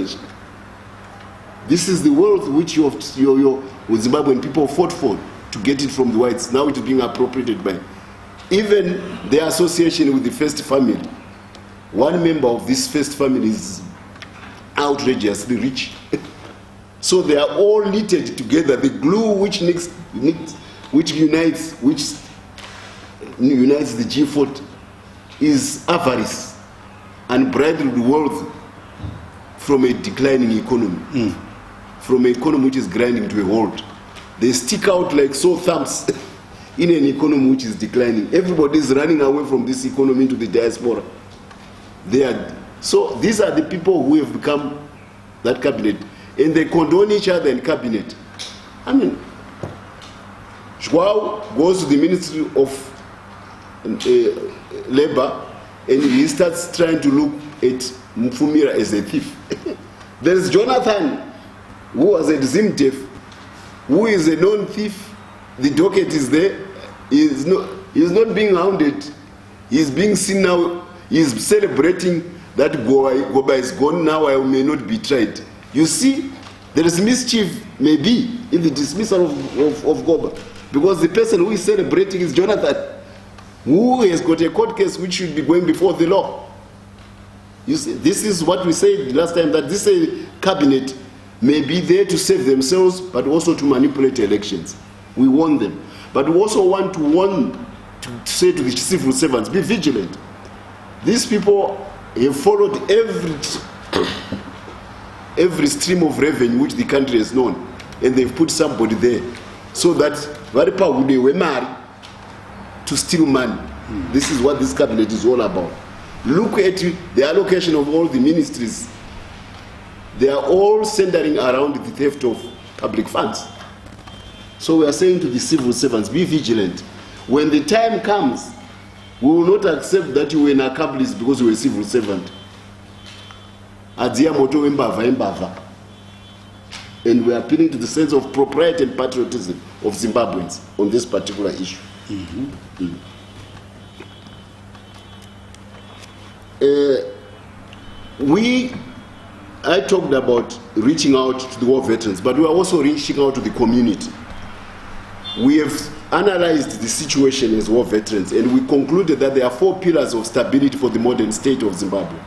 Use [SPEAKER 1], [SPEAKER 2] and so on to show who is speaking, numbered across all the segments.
[SPEAKER 1] explanation. This is the wealth which your Zimbabwean people fought for to get it from the whites. Now it is being appropriated by even the association with the first family. One member of this first family is outrageously rich. So they are all knitted together. The glue which unites the G40 is avarice and unbridled wealth from a declining economy, from an economy which is grinding to a halt. They stick out like sore thumbs in an economy which is declining. Everybody is running away from this economy into the diaspora. So these are the people who have become that cabinet, and they condone each other in cabinet. I mean, João goes to the Ministry of Labor and he starts trying to look at Mufumira as a thief. There is Jonathan, who was at ZimDef, who is a known thief. The docket is there. He is not being hounded. He is being seen now. He is celebrating that Goba is gone now. I may not be tried. You see, there is mischief maybe in the dismissal of Goba, because the person who is celebrating is Jonathan, who has got a court case which should be going before the law. You see, this is what we said last time, that this cabinet may be there to save themselves, but also to manipulate elections. We warn them. But we also want to say to the civil servants, be vigilant. These people have followed every stream of revenue which the country has known, and they've put somebody there so that they were married to steal money. This is what this cabinet is all about. Look at the allocation of all the ministries. They are all centering around the theft of public funds. So we are saying to the civil servants, be vigilant. When the time comes, we will not accept that you were an accomplice because you were a civil servant. And we are appealing to the sense of propriety and patriotism of Zimbabweans on this particular issue. I talked about reaching out to the war veterans, but we are also reaching out to the community. We have analyzed the situation as war veterans, and we concluded that there are 4 pillars of stability for the modern state of Zimbabwe.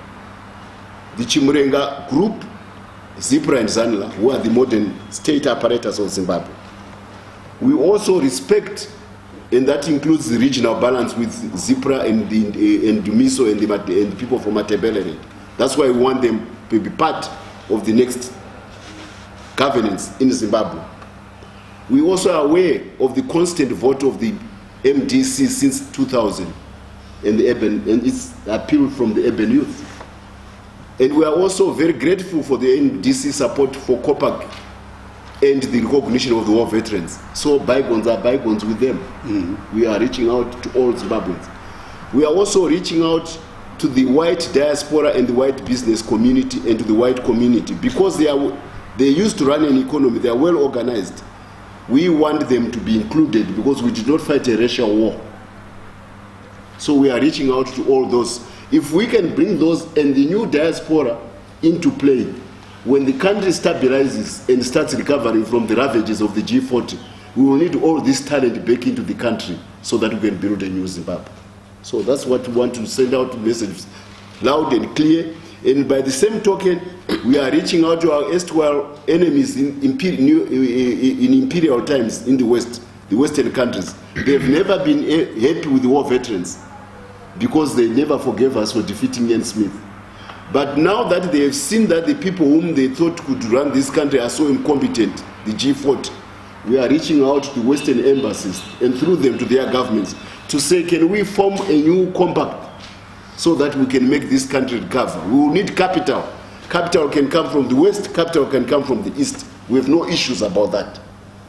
[SPEAKER 1] The Chimurenga group, ZIPRA and ZANLA, who are the modern state apparatus of Zimbabwe. We also respect, and that includes the regional balance with ZIPRA and Dumiso and the people from Matebeleland. That's why we want them to be part of the next governance in Zimbabwe. We also are aware of the constant vote of the MDC since 2000 and its appeal from the urban youth. And we are also very grateful for the MDC support for COPAC and the recognition of the war veterans. So bygones are bygones with them. We are reaching out to all Zimbabweans. We are also reaching out to the white diaspora and the white business community and to the white community, because they used to run an economy, they are well organized. We want them to be included because we did not fight a racial war. So we are reaching out to all those. If we can bring those and the new diaspora into play, when the country stabilizes and starts recovering from the ravages of the G40, we will need all this talent back into the country so that we can build a new Zimbabwe. So that's what we want to send out messages loud and clear. And by the same token, we are reaching out to our erstwhile enemies in imperial times in the West, the Western countries. They've never been happy with the war veterans because they never forgave us for defeating Ian Smith. But now that they have seen that the people whom they thought could run this country are so incompetent, the G40, we are reaching out to the Western embassies and through them to their governments to say, can we form a new compact so that we can make this country recover? We will need capital. Capital can come from the West, capital can come from the East. We have no issues about that.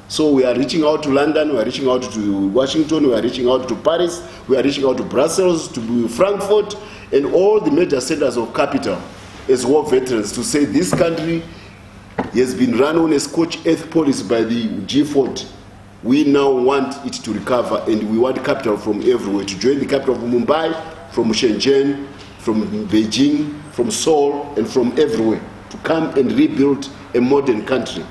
[SPEAKER 1] So we are reaching out to London, we are reaching out to Washington, we are reaching out to Paris, we are reaching out to Brussels, to Frankfurt, and all the major centers of capital as war veterans to say this country has been run on a scorched earth policy by the G40. We now want it to recover, and we want capital from everywhere to join the capital from Mumbai, from Shenzhen, from Beijing, from Seoul, and from everywhere to come and rebuild a modern country.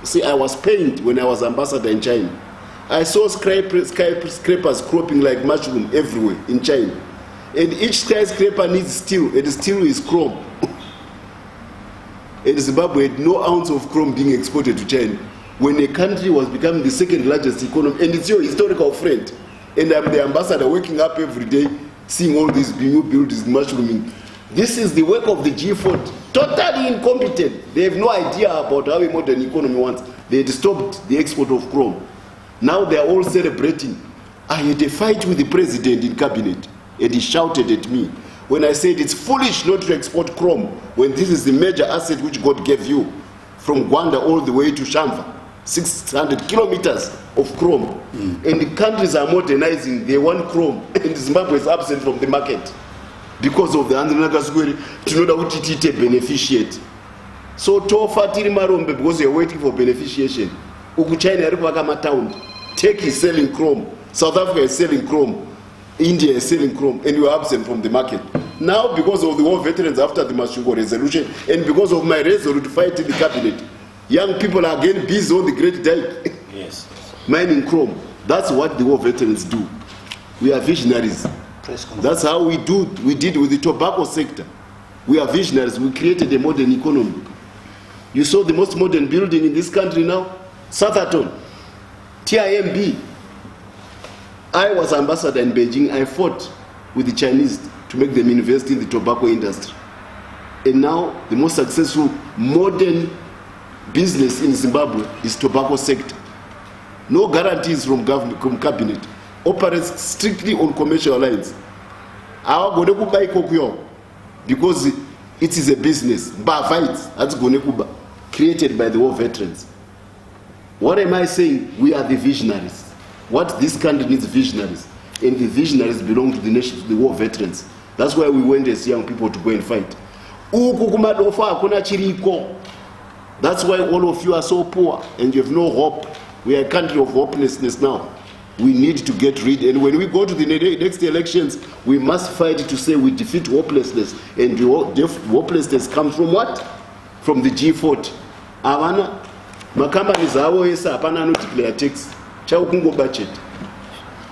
[SPEAKER 1] See, I was pained when I was ambassador in China. I saw skyscrapers cropping like mushroom everywhere in China. And each skyscraper needs steel, and steel is chrome. And Zimbabwe had no ounce of chrome being exported to China when a country was becoming the second largest economy, and it's your historical friend. And I'm the ambassador waking up every day, seeing all these new buildings mushrooming. This is the work of the G40, totally incompetent. They have no idea about how a modern economy wants. They had stopped the export of chrome. Now they are all celebrating. I had a fight with the president in cabinet, and he shouted at me when I said it's foolish not to export chrome when this is the major asset which God gave you, from Gwanda all the way to Shamva, 600 kilometers of chrome. And the countries are modernizing, they want chrome, and Zimbabwe is absent from the market because of the Andrinakaswere, tinoda kuti tiite beneficiate. So tofa tiri marombe because you're waiting for beneficiation. Uku China yaripo vakamatown. Turkey is selling chrome, South Africa is selling chrome, India is selling chrome, and you are absent from the market. Now, because of the war veterans after the Masvingo resolution, and because of my resolute fight in the cabinet, young people are getting busy on the Great Dyke.
[SPEAKER 2] Yes.
[SPEAKER 1] Mining chrome. That's what the war veterans do. We are visionaries. That's how we did with the tobacco sector. We are visionaries. We created a modern economy. You saw the most modern building in this country now? Southampton, TIMB. I was ambassador in Beijing. I fought with the Chinese to make them invest in the tobacco industry. And now the most successful modern business in Zimbabwe is tobacco sector. No guarantees from government, from cabinet. Operates strictly on commercial lines. Because it is a business. Bar fights, that's created by the war veterans. What am I saying? We are the visionaries. What this country needs visionaries. And the visionaries belong to the nation, to the war veterans. That's why we went as young people to go and fight. That's why all of you are so poor and you have no hope. We are a country of hopelessness now. We need to get rid. And when we go to the next elections, we must fight to say we defeat hopelessness. And hopelessness comes from what? From the G40. Avana, companies are always apana no declare tax. Chaukungo budget.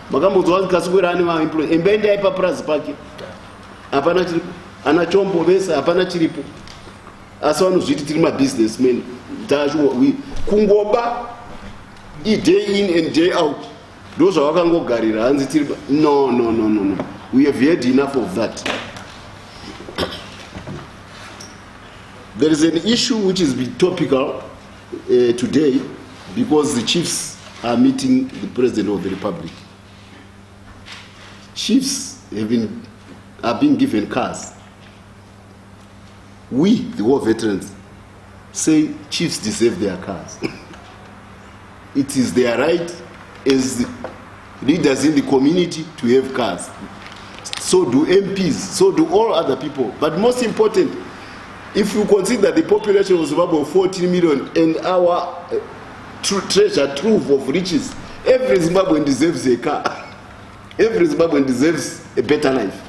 [SPEAKER 1] Makambo Kaswera anima employee. Embende ipa price paki. Apana chiripo. Anachombo besa apana chiripo. Aswanu zviti tiri ma businessmen. We kungoba day in and day out. Those are wakangogarira hanzi tiri. No. We have had enough of that. There is an issue which is topical today because the chiefs are meeting the President of the Republic. Chiefs are being given cars. We, the war veterans, say chiefs deserve their cars. It is their right as leaders in the community to have cars. So do MPs, so do all other people. But most important, if you consider the population of Zimbabwe of 14 million and our treasure trove of riches, every Zimbabwean deserves a car. Every Zimbabwean deserves a better life.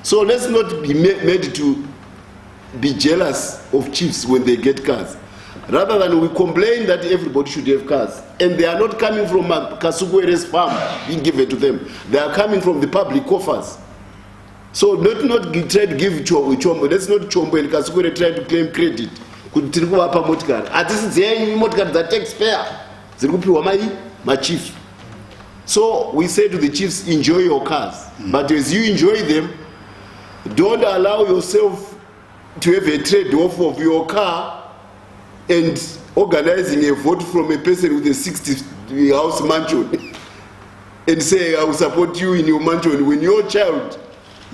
[SPEAKER 1] So let's not be made to be jealous of chiefs when they get cars. Rather than we complain that everybody should have cars. And they are not coming from Kasugwere's farm being given to them. They are coming from the public coffers. So not try to give chombo. Let's not chombo and Kasugwere try to claim credit. That taxpayer. My chief. So we say to the chiefs, enjoy your cars. But as you enjoy them, don't allow yourself to have a trade-off of your car and organizing a vote from a person with a 60-house mansion and say, I will support you in your mansion when your child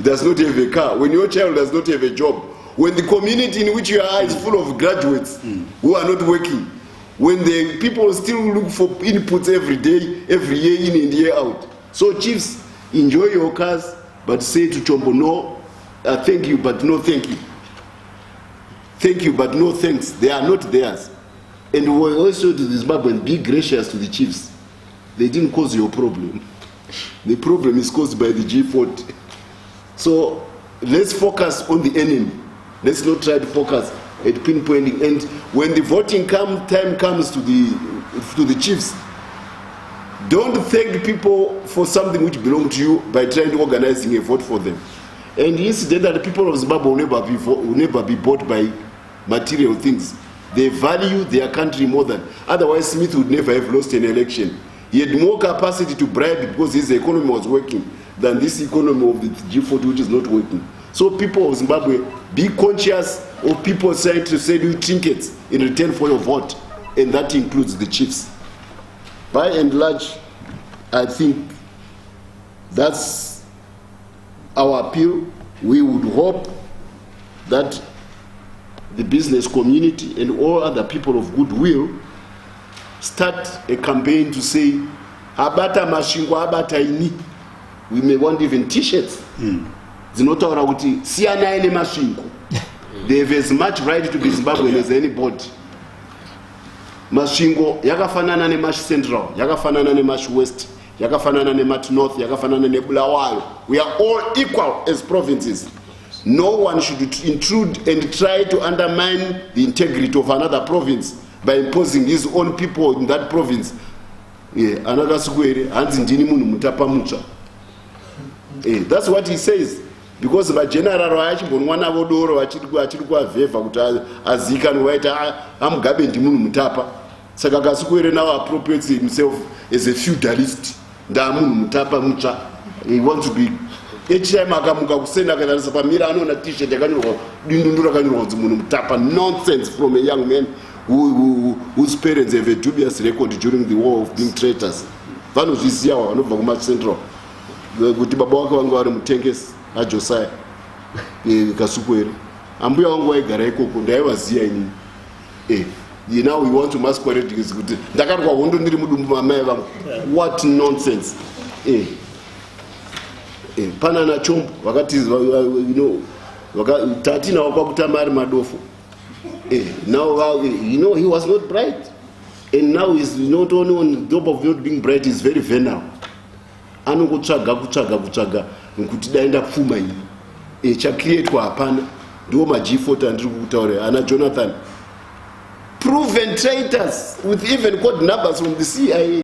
[SPEAKER 1] does not have a car, when your child does not have a job, when the community in which you are is full of graduates who are not working, when the people still look for inputs every day, every year in and year out. So chiefs, enjoy your cars, but say to Chombo, no, thank you, but no thank you. Thank you, but no thanks. They are not theirs. And we also to the Zimbabweans, be gracious to the chiefs. They didn't cause your problem. The problem is caused by the G40. So let's focus on the enemy. Let's not try to focus at pinpointing. And when the voting time comes to the chiefs, don't thank people for something which belongs to you by trying to organizing a vote for them. And incidentally, the people of Zimbabwe will never be bought by material things. They value their country more than. Otherwise, Smith would never have lost an election. He had more capacity to bribe because his economy was working than this economy of the G40, which is not working. So people of Zimbabwe, be conscious of people trying to sell you trinkets in return for your vote, and that includes the chiefs. By and large, I think that's our appeal. We would hope that the business community and all other people of goodwill start a campaign to say, Abata mashingo, abata ini. We may want even t-shirts. Zinotaura kuti siyana ene mashingo. They have as much right to be Zimbabwean as anybody. Mashingo yakafanana ne Mash Central, yakafanana ne Mash West, yakafanana ne Mash North, yakafanana ne Bulawayo. We are all equal as provinces. No one should intrude and try to undermine the integrity of another province by imposing his own people in that province. That's what he says. Because the general wana vodoro achirikwa veva kuti azikani waita amugabe ndimunu mutapa. Saka Kasukwere now appropriates himself as a feudalist. Ndamunu mutapa mucha. He wants to be each time akamuka kusenda kana sapamira anona t-shirt yakanyorwa dindundura kanyorwa kuti munhu mutapa. Nonsense from a young man whose parents have a dubious record during the war of being traitors. Vanozviziva vanobva kuMash Central kuti baba wake vanga vari mutengesi aJosiah Kasukwere. Ambuya wangu waigara ikoko ndaivaziya inini. Now we want to masquerade kuti ndakarwa hondo ndiri mudumbu mamai vangu. What nonsense. Panana chombo vakati tatina wakakutama ari madofo. Now he was not bright, and now he's not only on top of not being bright, he's very venerable. Anokutsvaga kuti daenda pfuma iyi chakreatwa hapana. Ndiwo maG40 andiri kutaura ana Jonathan, proven traitors with even code numbers from the CIA.